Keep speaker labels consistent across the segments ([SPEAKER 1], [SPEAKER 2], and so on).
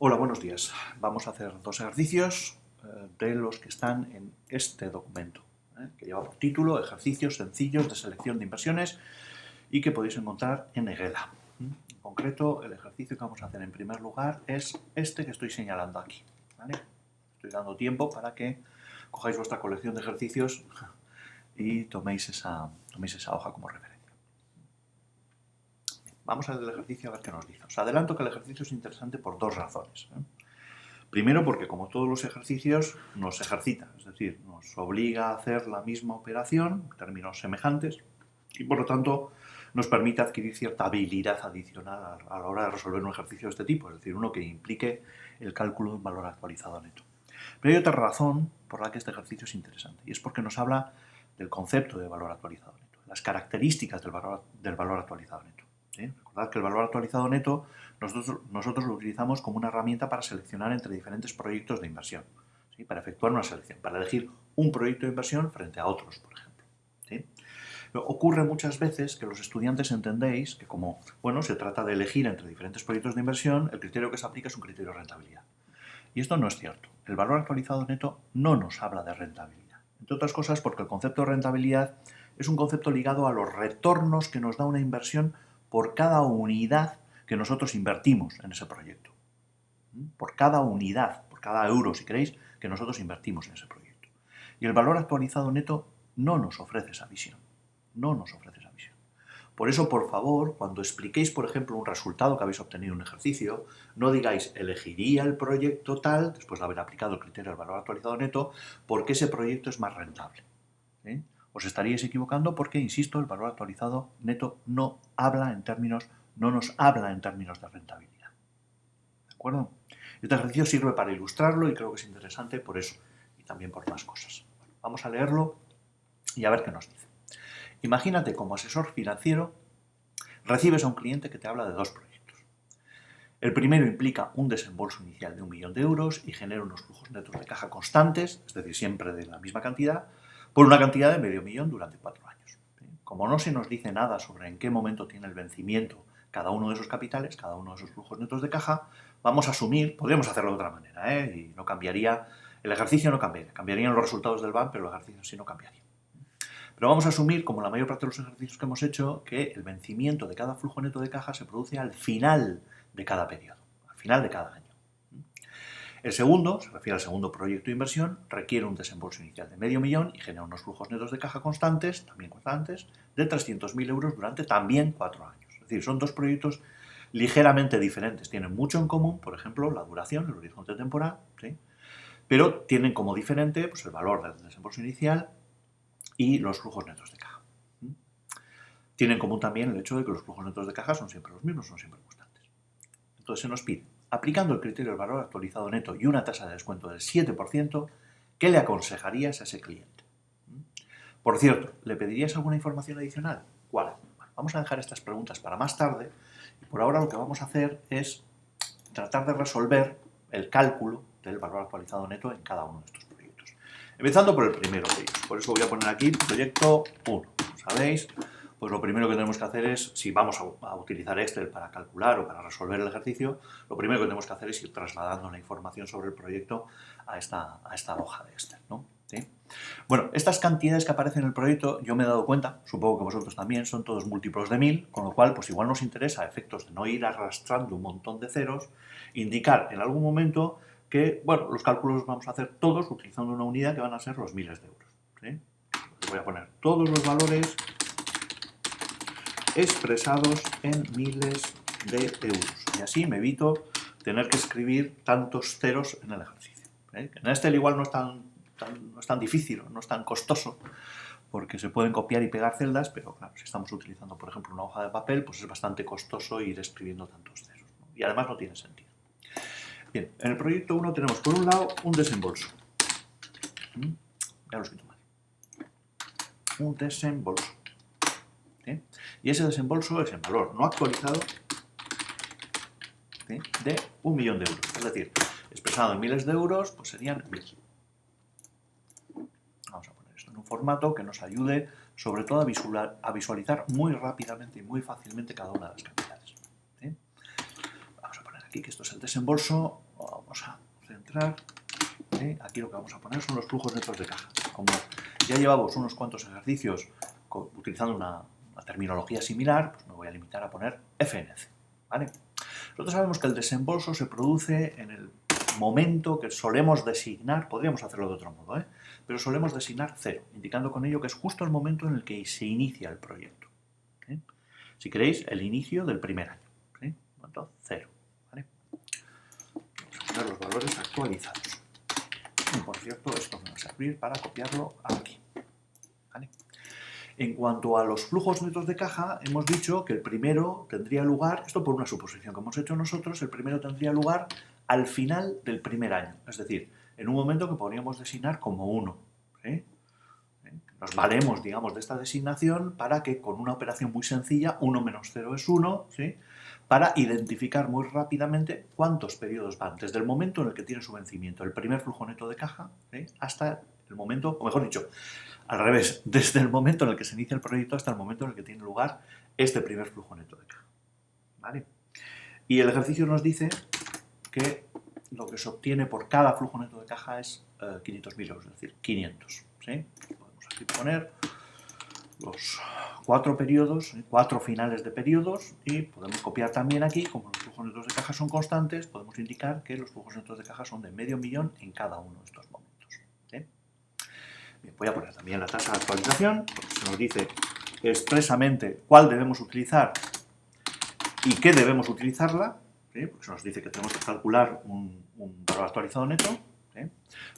[SPEAKER 1] Hola, buenos días. Vamos a hacer dos ejercicios de los que están en este documento, que lleva por título Ejercicios sencillos de selección de inversiones y que podéis encontrar en EGEDA. En concreto, el ejercicio que vamos a hacer en primer lugar es este que estoy señalando aquí, ¿vale? Estoy dando tiempo para que cojáis vuestra colección de ejercicios y toméis esa hoja como referencia. Vamos al ejercicio a ver qué nos dice. Os adelanto que el ejercicio es interesante por dos razones. Primero, porque como todos los ejercicios nos ejercita, es decir, nos obliga a hacer la misma operación en términos semejantes y por lo tanto nos permite adquirir cierta habilidad adicional a la hora de resolver un ejercicio de este tipo, es decir, uno que implique el cálculo de un valor actualizado neto. Pero hay otra razón por la que este ejercicio es interesante y es porque nos habla del concepto de valor actualizado neto, las características del valor actualizado neto. Recordad que el valor actualizado neto nosotros lo utilizamos como una herramienta para seleccionar entre diferentes proyectos de inversión, ¿sí? Para efectuar una selección, para elegir un proyecto de inversión frente a otros, por ejemplo, ¿sí? Pero ocurre muchas veces que los estudiantes entendéis que como se trata de elegir entre diferentes proyectos de inversión, el criterio que se aplica es un criterio de rentabilidad. Y esto no es cierto. El valor actualizado neto no nos habla de rentabilidad. Entre otras cosas porque el concepto de rentabilidad es un concepto ligado a los retornos que nos da una inversión por cada unidad que nosotros invertimos en ese proyecto. Por cada unidad, por cada euro, si queréis, que nosotros invertimos en ese proyecto. Y el valor actualizado neto no nos ofrece esa visión. No nos ofrece esa visión. Por eso, por favor, cuando expliquéis, por ejemplo, un resultado que habéis obtenido en un ejercicio, no digáis elegiría el proyecto tal, después de haber aplicado el criterio del valor actualizado neto, porque ese proyecto es más rentable. Os estaríais equivocando porque, insisto, el valor actualizado neto no nos habla en términos de rentabilidad. ¿De acuerdo? Este ejercicio sirve para ilustrarlo y creo que es interesante por eso y también por más cosas. Bueno, vamos a leerlo y a ver qué nos dice. Imagínate como asesor financiero recibes a un cliente que te habla de dos proyectos. El primero implica un desembolso inicial de 1 millón de euros y genera unos flujos netos de caja constantes, es decir, siempre de la misma cantidad, por una cantidad de 500.000 durante 4 años. Como no se nos dice nada sobre en qué momento tiene el vencimiento cada uno de esos capitales, cada uno de esos flujos netos de caja, vamos a asumir, podríamos hacerlo de otra manera, y no cambiaría, el ejercicio no cambiaría, cambiarían los resultados del BAN, pero el ejercicio sí no cambiaría. Pero vamos a asumir, como la mayor parte de los ejercicios que hemos hecho, que el vencimiento de cada flujo neto de caja se produce al final de cada periodo, al final de cada año. El segundo, se refiere al segundo proyecto de inversión, requiere un desembolso inicial de 500.000 y genera unos flujos netos de caja constantes, también constantes, de 300.000 euros durante también 4 años. Es decir, son dos proyectos ligeramente diferentes. Tienen mucho en común, por ejemplo, la duración, el horizonte temporal, ¿sí? Pero tienen como diferente el valor del desembolso inicial y los flujos netos de caja. Tienen en común también el hecho de que los flujos netos de caja son siempre los mismos, son siempre constantes. Entonces se nos pide, aplicando el criterio del valor actualizado neto y una tasa de descuento del 7%, ¿qué le aconsejarías a ese cliente? Por cierto, ¿le pedirías alguna información adicional? ¿Cuál? Bueno, vamos a dejar estas preguntas para más tarde y por ahora lo que vamos a hacer es tratar de resolver el cálculo del valor actualizado neto en cada uno de estos proyectos. Empezando por el primero de ellos. Por eso voy a poner aquí proyecto 1. ¿Sabéis? Pues lo primero que tenemos que hacer es, si vamos a utilizar Excel para calcular o para resolver el ejercicio, lo primero que tenemos que hacer es ir trasladando la información sobre el proyecto a esta hoja de Excel, ¿no? ¿Sí? Bueno, estas cantidades que aparecen en el proyecto, yo me he dado cuenta, supongo que vosotros también, son todos múltiplos de 1000, con lo cual, pues igual nos interesa, a efectos de no ir arrastrando un montón de ceros, indicar en algún momento que, los cálculos los vamos a hacer todos utilizando una unidad que van a ser los miles de euros. ¿Sí? Voy a poner todos los valores expresados en miles de euros. Y así me evito tener que escribir tantos ceros en el ejercicio. En Excel igual no es tan difícil, no es tan costoso, porque se pueden copiar y pegar celdas, pero claro, si estamos utilizando, por ejemplo, una hoja de papel, pues es bastante costoso ir escribiendo tantos ceros, ¿no? Y además no tiene sentido. Bien, en el proyecto 1 tenemos por un lado un desembolso. Ya lo escrito mal. Un desembolso. ¿Sí? Y ese desembolso es en valor no actualizado, ¿sí?, de 1 millón de euros. Es decir, expresado en miles de euros, pues serían 1000. Vamos a poner esto en un formato que nos ayude, sobre todo, a visualizar muy rápidamente y muy fácilmente cada una de las cantidades. ¿Sí? Vamos a poner aquí que esto es el desembolso. entrar. Aquí lo que vamos a poner son los flujos netos de caja. Como ya llevamos unos cuantos ejercicios utilizando una terminología similar, pues me voy a limitar a poner FNC. ¿Vale? Nosotros sabemos que el desembolso se produce en el momento que solemos designar, podríamos hacerlo de otro modo, pero solemos designar 0, indicando con ello que es justo el momento en el que se inicia el proyecto. Si queréis, el inicio del primer año. Entonces, 0. ¿Vale? Vamos a poner los valores actualizados. Y por cierto, esto me va a servir para copiarlo aquí. ¿Vale? En cuanto a los flujos netos de caja, hemos dicho que el primero tendría lugar, esto por una suposición que hemos hecho nosotros, el primero tendría lugar al final del primer año, es decir, en un momento que podríamos designar como 1. Nos valemos, digamos, de esta designación para que con una operación muy sencilla, 1 menos 0 es 1, ¿sí? Para identificar muy rápidamente cuántos periodos van, desde el momento en el que tiene su vencimiento, el primer flujo neto de caja, hasta el momento, o mejor dicho, al revés, desde el momento en el que se inicia el proyecto hasta el momento en el que tiene lugar este primer flujo neto de caja. ¿Vale? Y el ejercicio nos dice que lo que se obtiene por cada flujo neto de caja es 500.000 euros, es decir, 500. ¿Sí? Podemos aquí poner los 4 periodos, 4 finales de periodos, y podemos copiar también aquí, como los flujos netos de caja son constantes, podemos indicar que los flujos netos de caja son de medio millón en cada uno de estos momentos. ¿Sí? Bien, voy a poner también la tasa de actualización, porque se nos dice expresamente cuál debemos utilizar y qué debemos utilizarla, ¿sí? Porque se nos dice que tenemos que calcular un valor actualizado neto, ¿sí?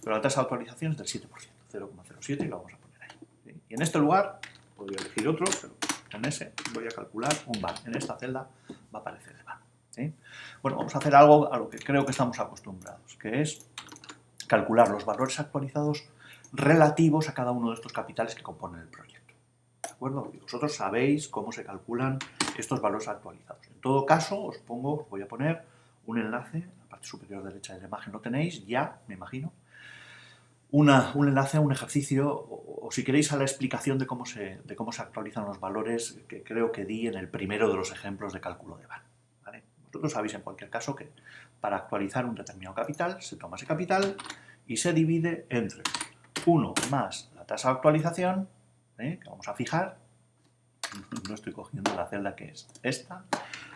[SPEAKER 1] Pero la tasa de actualización es del 7%, 0,07, y lo vamos a poner ahí. ¿Sí? Y en este lugar, podría elegir otro, pero en ese voy a calcular un VAN. En esta celda va a aparecer el VAN. ¿Sí? Bueno, vamos a hacer algo a lo que creo que estamos acostumbrados, que es calcular los valores actualizados relativos a cada uno de estos capitales que componen el proyecto. ¿De acuerdo? Y vosotros sabéis cómo se calculan estos valores actualizados. En todo caso, os voy a poner un enlace, en la parte superior derecha de la imagen lo tenéis, ya, me imagino, un enlace a un ejercicio, o si queréis a la explicación de cómo se actualizan los valores que creo que di en el primero de los ejemplos de cálculo de VAN. ¿Vale? Vosotros sabéis en cualquier caso que para actualizar un determinado capital, se toma ese capital y se divide entre 1 más la tasa de actualización, que vamos a fijar, no estoy cogiendo la celda que es esta,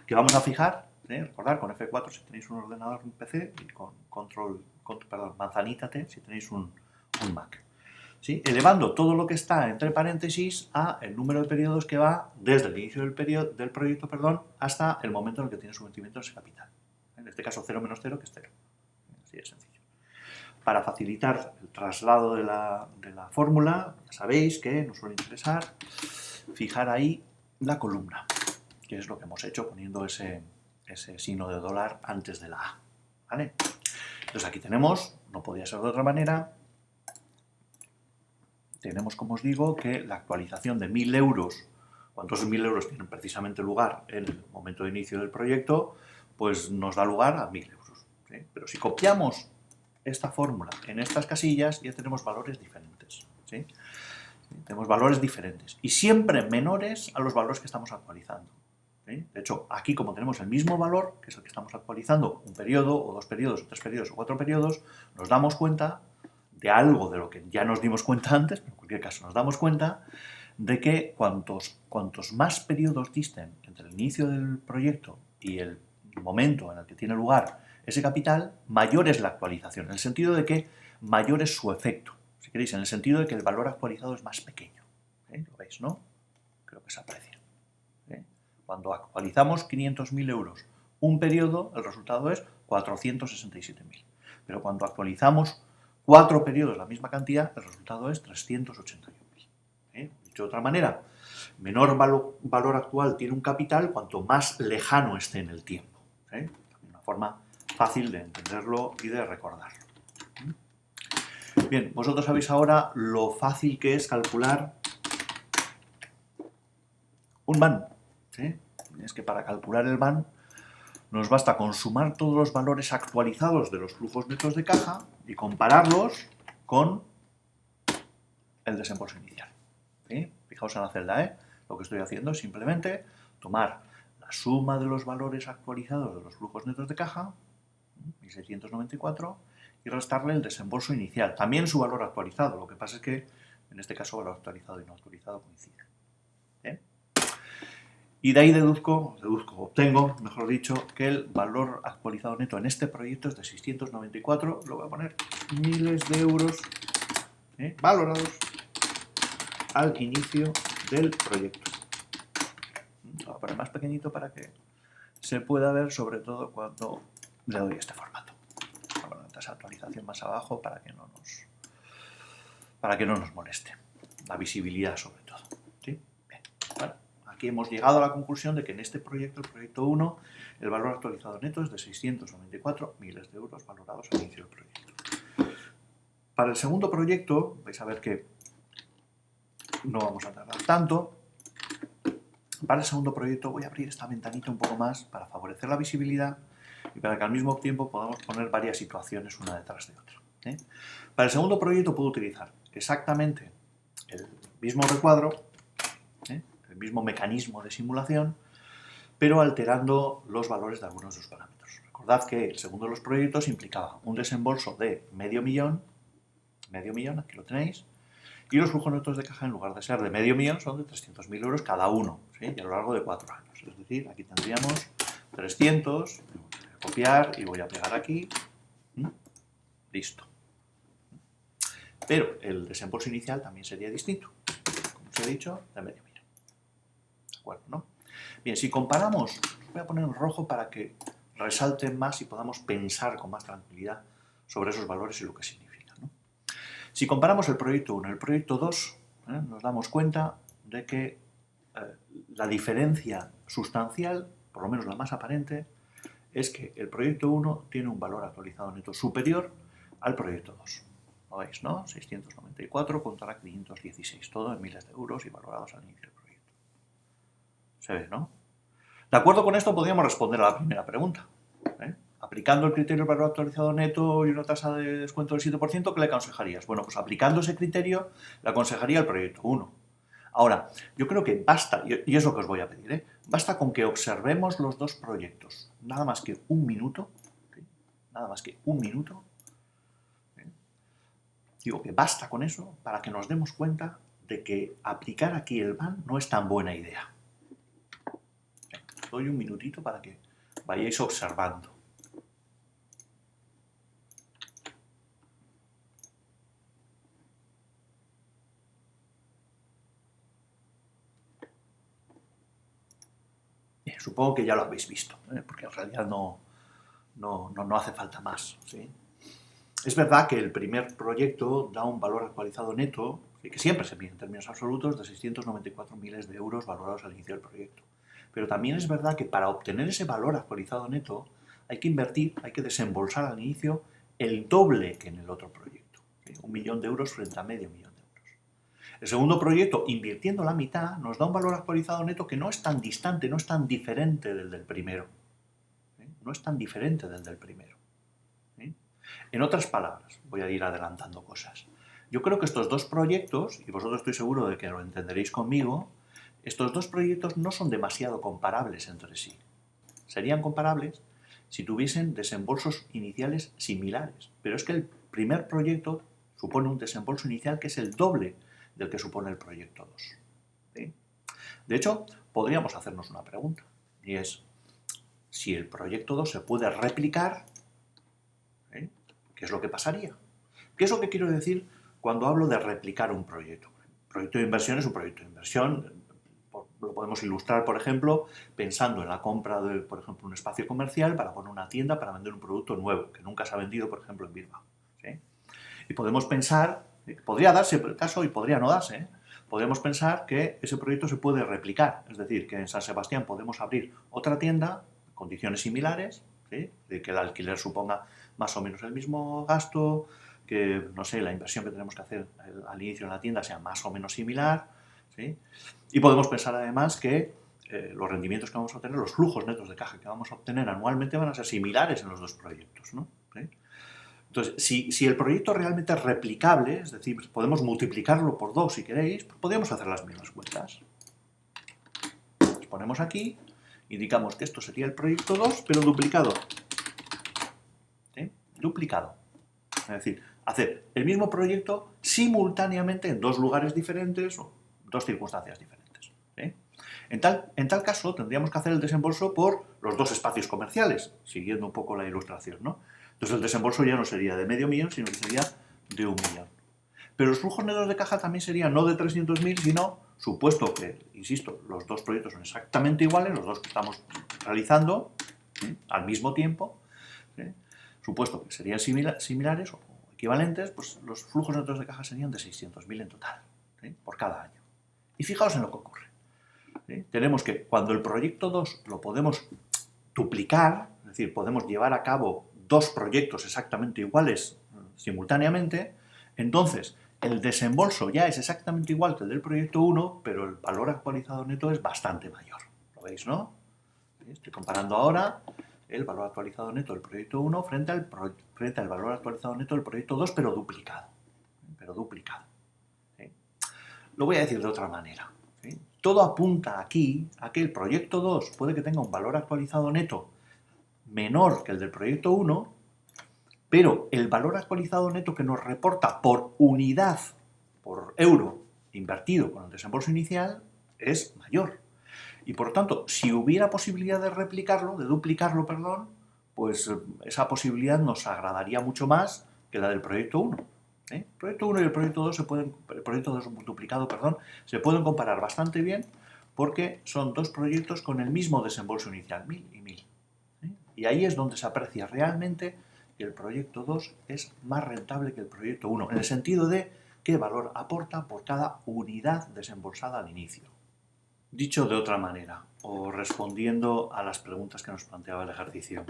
[SPEAKER 1] que vamos a fijar, recordad, con F4 si tenéis un ordenador, un PC, y con manzanita T si tenéis un Mac. ¿Sí? Elevando todo lo que está entre paréntesis a el número de periodos que va desde el inicio del proyecto hasta el momento en el que tiene su vencimiento ese capital. En este caso 0 menos 0, que es 0. Así de sencillo. Para facilitar el traslado de la fórmula, ya sabéis que nos suele interesar fijar ahí la columna, que es lo que hemos hecho poniendo ese signo de dólar antes de la A. ¿Vale? Entonces aquí tenemos, no podía ser de otra manera, tenemos, como os digo, que la actualización de 1.000 euros, cuando esos 1.000 euros tienen precisamente lugar en el momento de inicio del proyecto, pues nos da lugar a 1.000 euros. ¿Sí? Pero si copiamos esta fórmula en estas casillas, ya tenemos valores diferentes. ¿Sí? Tenemos valores diferentes y siempre menores a los valores que estamos actualizando. ¿Sí? De hecho, aquí como tenemos el mismo valor, que es el que estamos actualizando, un periodo, o 2 periodos, o 3 periodos, o 4 periodos, nos damos cuenta de algo de lo que ya nos dimos cuenta antes, pero en cualquier caso nos damos cuenta de que cuantos más periodos disten entre el inicio del proyecto y el momento en el que tiene lugar ese capital, mayor es la actualización, en el sentido de que mayor es su efecto, si queréis, en el sentido de que el valor actualizado es más pequeño. ¿Lo veis, no? Creo que se aprecia. Cuando actualizamos 500.000 euros un periodo, el resultado es 467.000. Pero cuando actualizamos 4 periodos la misma cantidad, el resultado es 381.000. Dicho de otra manera, menor valor actual tiene un capital cuanto más lejano esté en el tiempo. Una forma fácil de entenderlo y de recordarlo. Bien, vosotros sabéis ahora lo fácil que es calcular un VAN. ¿Sí? Es que para calcular el VAN nos basta con sumar todos los valores actualizados de los flujos netos de caja y compararlos con el desembolso inicial. ¿Sí? Fijaos en la celda, lo que estoy haciendo es simplemente tomar la suma de los valores actualizados de los flujos netos de caja, 1.694, y restarle el desembolso inicial, también su valor actualizado. Lo que pasa es que, en este caso, valor actualizado y no actualizado coinciden. ¿Bien? Y de ahí obtengo, mejor dicho, que el valor actualizado neto en este proyecto es de 694, lo voy a poner, miles de euros valorados al inicio del proyecto. Lo voy a poner más pequeñito para que se pueda ver, sobre todo cuando le doy este formato. Bueno, esa actualización más abajo para que no nos moleste. La visibilidad, sobre todo. ¿Sí? Bien. Bueno, aquí hemos llegado a la conclusión de que en este proyecto, el proyecto 1, el valor actualizado neto es de 694 miles de euros valorados al inicio del proyecto. Para el segundo proyecto, vais a ver que no vamos a tardar tanto. Para el segundo proyecto voy a abrir esta ventanita un poco más para favorecer la visibilidad y para que al mismo tiempo podamos poner varias situaciones una detrás de otra. Para el segundo proyecto puedo utilizar exactamente el mismo recuadro, el mismo mecanismo de simulación, pero alterando los valores de algunos de sus parámetros. Recordad que el segundo de los proyectos implicaba un desembolso de medio millón, aquí lo tenéis, y los flujos netos de caja, en lugar de ser de medio millón, son de 300.000 euros cada uno, ¿sí? Y a lo largo de 4 años. Es decir, aquí tendríamos 300, voy a copiar y voy a pegar aquí. Listo. Pero el desembolso inicial también sería distinto, como os he dicho, de medio millón. ¿De acuerdo, no? Bien, si comparamos, os voy a poner en rojo para que resalte más y podamos pensar con más tranquilidad sobre esos valores y lo que significa. Si comparamos el proyecto 1 y el proyecto 2, nos damos cuenta de que la diferencia sustancial, por lo menos la más aparente, es que el proyecto 1 tiene un valor actualizado neto superior al proyecto 2. ¿Lo veis, no? 694 contra 516, todo en miles de euros y valorados al inicio del proyecto. Se ve, ¿no? De acuerdo con esto podríamos responder a la primera pregunta. Aplicando el criterio del valor actualizado neto y una tasa de descuento del 7%, ¿qué le aconsejarías? Bueno, pues aplicando ese criterio, le aconsejaría el proyecto 1. Ahora, yo creo que basta, y es lo que os voy a pedir, basta con que observemos los dos proyectos, nada más que un minuto, nada más que un minuto. Digo que basta con eso para que nos demos cuenta de que aplicar aquí el VAN no es tan buena idea. Os doy un minutito para que vayáis observando. Supongo que ya lo habéis visto, porque en realidad no hace falta más, ¿sí? Es verdad que el primer proyecto da un valor actualizado neto, que siempre se mide en términos absolutos, de 694 miles de euros valorados al inicio del proyecto. Pero también es verdad que para obtener ese valor actualizado neto hay que invertir, hay que desembolsar al inicio el doble que en el otro proyecto, ¿sí? 1 millón de euros frente a medio millón. El segundo proyecto, invirtiendo la mitad, nos da un valor actualizado neto que no es tan distante, no es tan diferente del del primero. No es tan diferente del del primero. En otras palabras, voy a ir adelantando cosas. Yo creo que estos dos proyectos, y vosotros estoy seguro de que lo entenderéis conmigo, estos dos proyectos no son demasiado comparables entre sí. Serían comparables si tuviesen desembolsos iniciales similares. Pero es que el primer proyecto supone un desembolso inicial que es el doble del que supone el proyecto 2. ¿Sí? De hecho, podríamos hacernos una pregunta, y es, si el proyecto 2 se puede replicar, ¿qué es lo que pasaría? ¿Qué es lo que quiero decir cuando hablo de replicar un proyecto? Un proyecto de inversión es un proyecto de inversión. Lo podemos ilustrar, por ejemplo, pensando en la compra de, por ejemplo, un espacio comercial para poner una tienda para vender un producto nuevo, que nunca se ha vendido, por ejemplo, en Bilbao. ¿Sí? Y podemos pensar, podría darse el caso y podría no darse, podríamos pensar que ese proyecto se puede replicar, es decir, que en San Sebastián podemos abrir otra tienda, condiciones similares, ¿sí? De que el alquiler suponga más o menos el mismo gasto, que, no sé, la inversión que tenemos que hacer al inicio en la tienda sea más o menos similar, ¿sí? Y podemos pensar además que los rendimientos que vamos a obtener, los flujos netos de caja que vamos a obtener anualmente van a ser similares en los dos proyectos, ¿no? ¿Sí? Entonces, si el proyecto realmente es replicable, es decir, podemos multiplicarlo por 2 si queréis, pues podríamos hacer las mismas cuentas. Los ponemos aquí, indicamos que esto sería el proyecto 2, pero duplicado Duplicado. Es decir, hacer el mismo proyecto simultáneamente en dos lugares diferentes o dos circunstancias diferentes. ¿Sí? En tal caso, tendríamos que hacer el desembolso por los dos espacios comerciales, siguiendo un poco la ilustración, ¿no? Entonces el desembolso ya no sería de medio millón, sino que sería de 1.000.000. Pero los flujos netos de caja también serían no de 300.000, sino, supuesto que, insisto, los dos proyectos son exactamente iguales, los dos que estamos realizando, ¿sí?, al mismo tiempo, ¿sí?, supuesto que serían similares o equivalentes, pues los flujos netos de caja serían de 600.000 en total, ¿sí?, por cada año. Y fijaos en lo que ocurre. ¿Sí? Tenemos que cuando el proyecto 2 lo podemos duplicar, es decir, podemos llevar a cabo dos proyectos exactamente iguales simultáneamente, entonces el desembolso ya es exactamente igual que el del proyecto 1, pero el valor actualizado neto es bastante mayor. ¿Lo veis, no? Estoy comparando ahora el valor actualizado neto del proyecto 1 frente al valor actualizado neto del proyecto 2, pero duplicado. ¿Sí? Lo voy a decir de otra manera. ¿Sí? Todo apunta aquí a que el proyecto 2 puede que tenga un valor actualizado neto menor que el del proyecto 1, pero el valor actualizado neto que nos reporta por unidad, por euro invertido con el desembolso inicial, es mayor. Y por lo tanto, si hubiera posibilidad de replicarlo, de duplicarlo, perdón, pues esa posibilidad nos agradaría mucho más que la del proyecto 1. El proyecto 1 y el proyecto 2 el proyecto 2 duplicado, se pueden comparar bastante bien porque son dos proyectos con el mismo desembolso inicial, 1.000 y 1.000. Y ahí es donde se aprecia realmente que el proyecto 2 es más rentable que el proyecto 1, en el sentido de qué valor aporta por cada unidad desembolsada al inicio. Dicho de otra manera, o respondiendo a las preguntas que nos planteaba el ejercicio.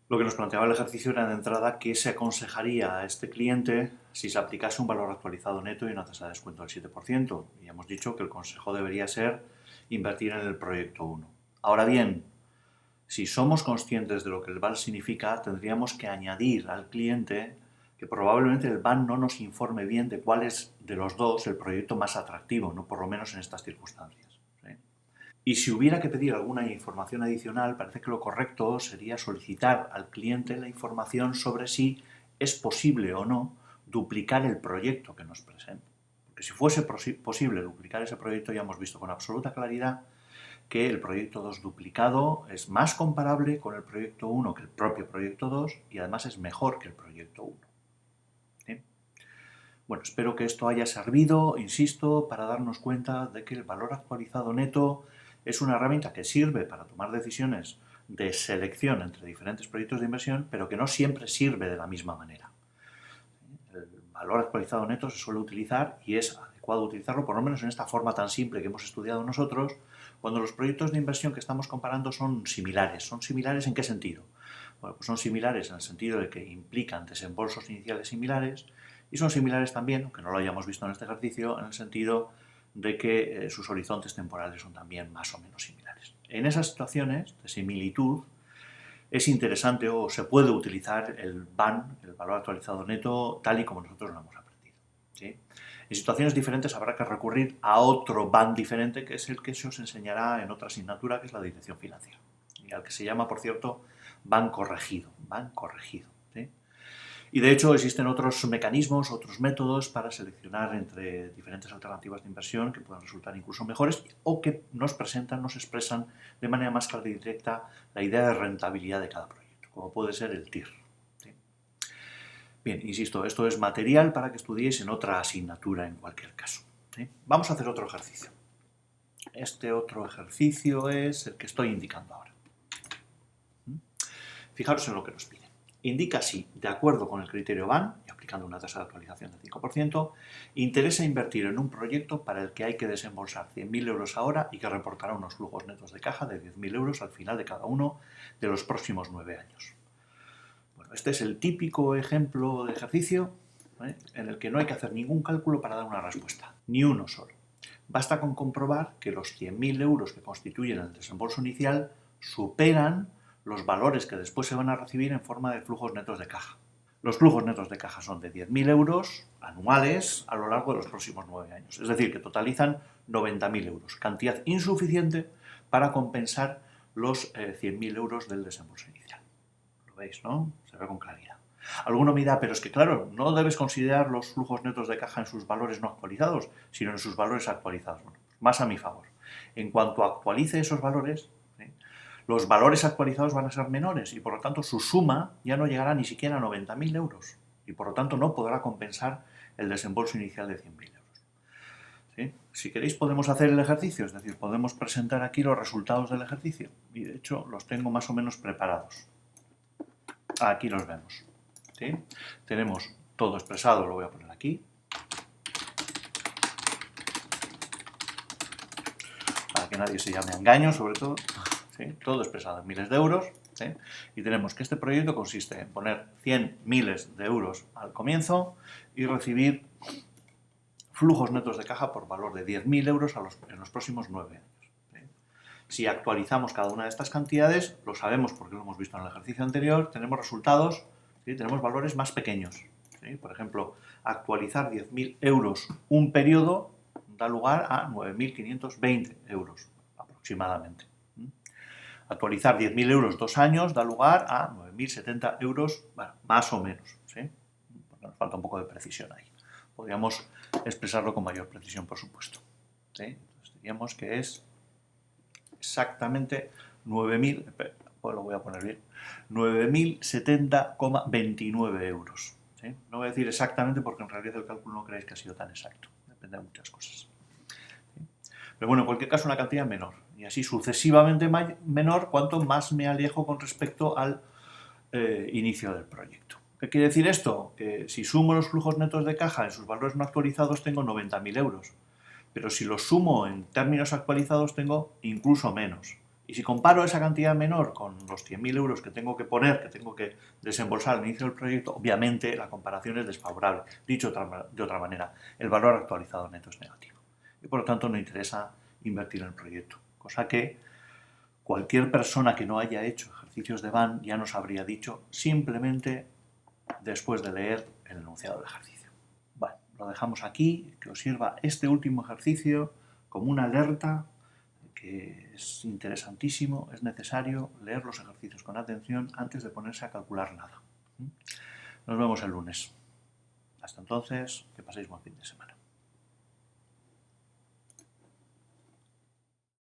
[SPEAKER 1] Lo que nos planteaba el ejercicio era de entrada qué se aconsejaría a este cliente si se aplicase un valor actualizado neto y una tasa de descuento del 7%. Y hemos dicho que el consejo debería ser invertir en el proyecto 1. Ahora bien, si somos conscientes de lo que el VAL significa, tendríamos que añadir al cliente que probablemente el VAL no nos informe bien de cuál es de los dos el proyecto más atractivo, no por lo menos en estas circunstancias. ¿Sí? Y si hubiera que pedir alguna información adicional, parece que lo correcto sería solicitar al cliente la información sobre si es posible o no duplicar el proyecto que nos presenta. Porque si fuese posible duplicar ese proyecto, ya hemos visto con absoluta claridad que el proyecto 2 duplicado es más comparable con el proyecto 1 que el propio proyecto 2 y además es mejor que el proyecto 1. ¿Sí? Bueno, espero que esto haya servido, insisto, para darnos cuenta de que el valor actualizado neto es una herramienta que sirve para tomar decisiones de selección entre diferentes proyectos de inversión, pero que no siempre sirve de la misma manera. El valor actualizado neto se suele utilizar y es adecuado utilizarlo, por lo menos en esta forma tan simple que hemos estudiado nosotros, cuando los proyectos de inversión que estamos comparando son similares. ¿Son similares en qué sentido? Bueno, pues son similares en el sentido de que implican desembolsos iniciales similares y son similares también, aunque no lo hayamos visto en este ejercicio, en el sentido de que sus horizontes temporales son también más o menos similares. En esas situaciones de similitud es interesante o se puede utilizar el VAN, el valor actualizado neto, tal y como nosotros lo hemos aprendido. ¿Sí? En situaciones diferentes habrá que recurrir a otro VAN diferente, que es el que se os enseñará en otra asignatura, que es la dirección financiera, y al que se llama, por cierto, VAN corregido. ¿Sí? Y de hecho existen otros mecanismos, otros métodos para seleccionar entre diferentes alternativas de inversión que puedan resultar incluso mejores o que nos expresan de manera más clara y directa la idea de rentabilidad de cada proyecto, como puede ser el TIR. ¿Sí? Bien, insisto, esto es material para que estudiéis en otra asignatura en cualquier caso. ¿Sí? Vamos a hacer otro ejercicio. Este otro ejercicio es el que estoy indicando ahora. Fijaros en lo que nos pide. Indica si, de acuerdo con el criterio VAN, y aplicando una tasa de actualización del 5%, interesa invertir en un proyecto para el que hay que desembolsar 100.000 euros ahora y que reportará unos flujos netos de caja de 10.000 euros al final de cada uno de los próximos 9 años. Bueno, este es el típico ejemplo de ejercicio, ¿eh?, en el que no hay que hacer ningún cálculo para dar una respuesta, ni uno solo. Basta con comprobar que los 100.000 euros que constituyen el desembolso inicial superan los valores que después se van a recibir en forma de flujos netos de caja. Los flujos netos de caja son de 10.000 euros anuales a lo largo de los próximos 9 años. Es decir, que totalizan 90.000 euros, cantidad insuficiente para compensar los 100.000 euros del desembolso inicial. Lo veis, ¿no? Se ve con claridad. Alguno me dirá, pero es que claro, no debes considerar los flujos netos de caja en sus valores no actualizados, sino en sus valores actualizados. Bueno, más a mi favor. En cuanto actualice esos valores, ¿sí?, los valores actualizados van a ser menores y por lo tanto su suma ya no llegará ni siquiera a 90.000 euros y por lo tanto no podrá compensar el desembolso inicial de 100.000 euros. ¿Sí? Si queréis podemos hacer el ejercicio, es decir, podemos presentar aquí los resultados del ejercicio y de hecho los tengo más o menos preparados. Aquí los vemos. ¿Sí? Tenemos todo expresado, lo voy a poner aquí. Para que nadie se llame a engaño, sobre todo. ¿Sí? Todo expresado en miles de euros. ¿Sí? Y tenemos que este proyecto consiste en poner 100 miles de euros al comienzo y recibir flujos netos de caja por valor de 10.000 euros en los próximos 9 años. ¿Sí? Si actualizamos cada una de estas cantidades, lo sabemos porque lo hemos visto en el ejercicio anterior, tenemos resultados, ¿sí?, tenemos valores más pequeños. ¿Sí? Por ejemplo, actualizar 10.000 euros un periodo da lugar a 9.520 euros aproximadamente. Actualizar 10.000 euros 2 años da lugar a 9.070 euros, bueno, más o menos. ¿Sí? Porque nos falta un poco de precisión ahí. Podríamos expresarlo con mayor precisión, por supuesto. ¿Sí? Entonces diríamos que es exactamente 9.000, pues lo voy a poner bien, 9.070,29 euros. ¿Sí? No voy a decir exactamente porque en realidad el cálculo no creéis que ha sido tan exacto. Depende de muchas cosas. ¿Sí? Pero bueno, en cualquier caso una cantidad menor. Y así sucesivamente menor cuanto más me alejo con respecto al inicio del proyecto. ¿Qué quiere decir esto? Que si sumo los flujos netos de caja en sus valores no actualizados tengo 90.000 euros. Pero si los sumo en términos actualizados tengo incluso menos. Y si comparo esa cantidad menor con los 100.000 euros que tengo que poner, que tengo que desembolsar al inicio del proyecto, obviamente la comparación es desfavorable. Dicho de otra manera, el valor actualizado neto es negativo. Y por lo tanto no interesa invertir en el proyecto. Cosa que cualquier persona que no haya hecho ejercicios de BAN ya nos habría dicho simplemente después de leer el enunciado del ejercicio. Bueno, lo dejamos aquí, que os sirva este último ejercicio como una alerta, que es interesantísimo, es necesario leer los ejercicios con atención antes de ponerse a calcular nada. Nos vemos el lunes. Hasta entonces, que paséis buen fin de semana.